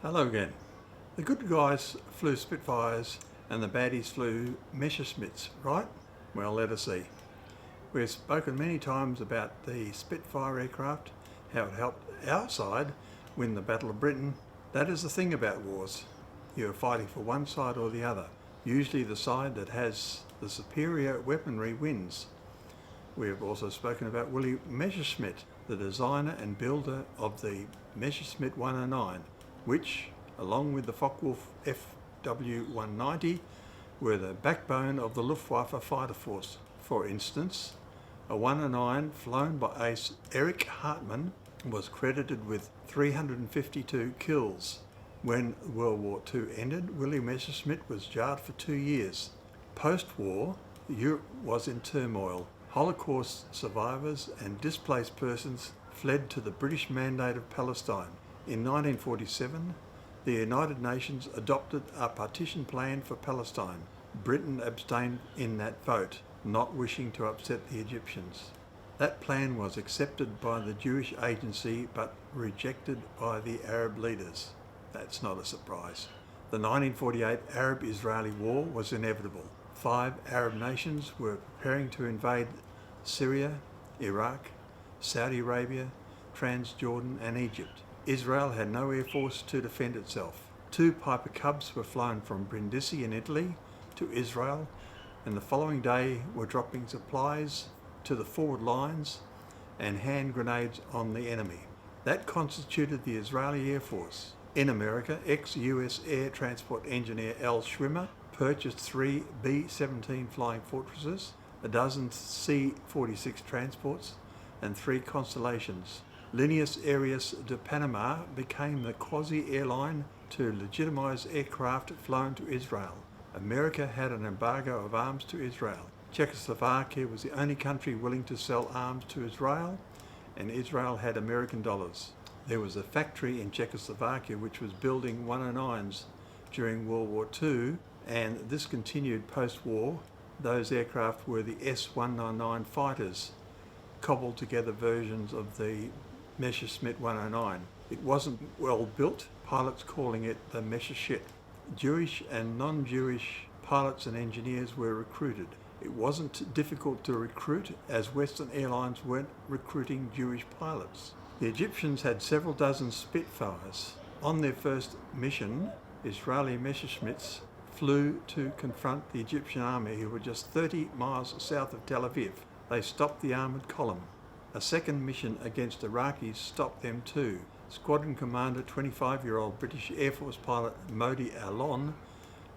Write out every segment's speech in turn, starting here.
Hello again. The good guys flew Spitfires and the baddies flew Messerschmitts, right? Well, let us see. We've spoken many times about the Spitfire aircraft, how it helped our side win the Battle of Britain. That is the thing about wars. You're fighting for one side or the other. Usually the side that has the superior weaponry wins. We have also spoken about Willy Messerschmitt, the designer and builder of the Messerschmitt 109, which, along with the Focke-Wulf FW-190, were the backbone of the Luftwaffe fighter force. For instance, a 109 flown by ace Erich Hartmann was credited with 352 kills. When World War II ended, Willy Messerschmitt was jailed for 2 years. Post-war, Europe was in turmoil. Holocaust survivors and displaced persons fled to the British Mandate of Palestine. In 1947, the United Nations adopted a partition plan for Palestine. Britain abstained in that vote, not wishing to upset the Egyptians. That plan was accepted by the Jewish Agency but rejected by the Arab leaders. That's not a surprise. The 1948 Arab-Israeli War was inevitable. 5 Arab nations were preparing to invade Syria, Iraq, Saudi Arabia, Transjordan and Egypt. Israel had no air force to defend itself. 2 Piper Cubs were flown from Brindisi in Italy to Israel, and the following day were dropping supplies to the forward lines and hand grenades on the enemy. That constituted the Israeli Air Force. In America, ex-US Air Transport engineer Al Schwimmer purchased 3 B-17 Flying Fortresses, a dozen C-46 transports, and 3 Constellations. Líneas Aéreas de Panama became the quasi-airline to legitimize aircraft flown to Israel. America had an embargo of arms to Israel. Czechoslovakia was the only country willing to sell arms to Israel, and Israel had American dollars. There was a factory in Czechoslovakia which was building 109s during World War II, and this continued post-war. Those aircraft were the S-199 fighters, cobbled together versions of the Messerschmitt 109. It wasn't well built, pilots calling it the Messerschmitt. Jewish and non-Jewish pilots and engineers were recruited. It wasn't difficult to recruit, as Western airlines weren't recruiting Jewish pilots. The Egyptians had several dozen Spitfires. On their first mission, Israeli Messerschmitts flew to confront the Egyptian army, who were just 30 miles south of Tel Aviv. They stopped the armoured column. A second mission against Iraqis stopped them too. Squadron Commander 25-year-old British Air Force pilot Modi Alon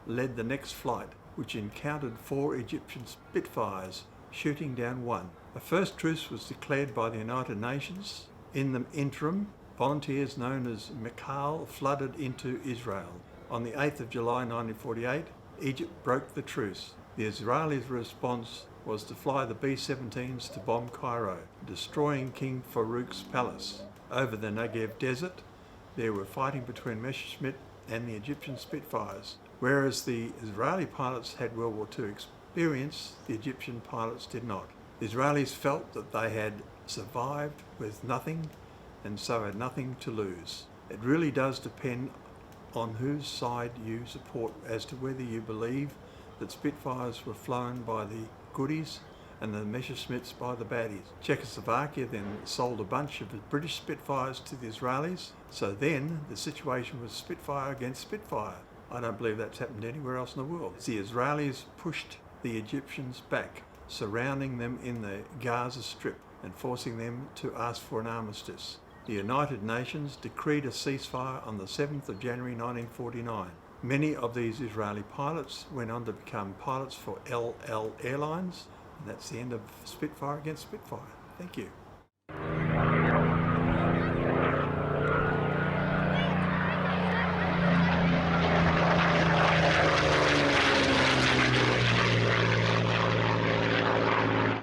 led the next flight, which encountered 4 Egyptian Spitfires, shooting down 1. A first truce was declared by the United Nations. In the interim, volunteers known as Mikhail flooded into Israel. On the 8th of July 1948, Egypt broke the truce. The Israelis' response was to fly the B-17s to bomb Cairo, destroying King Farouk's palace. Over the Negev desert, there were fighting between Messerschmitt and the Egyptian Spitfires. Whereas the Israeli pilots had World War II experience, the Egyptian pilots did not. The Israelis felt that they had survived with nothing and so had nothing to lose. It really does depend on whose side you support as to whether you believe that Spitfires were flown by the goodies and the Messerschmitts by the baddies. Czechoslovakia then sold a bunch of British Spitfires to the Israelis, so then the situation was Spitfire against Spitfire. I don't believe that's happened anywhere else in the world. The Israelis pushed the Egyptians back, surrounding them in the Gaza Strip and forcing them to ask for an armistice. The United Nations decreed a ceasefire on the 7th of January 1949. Many of these Israeli pilots went on to become pilots for LL Airlines, and that's the end of Spitfire against Spitfire. Thank you.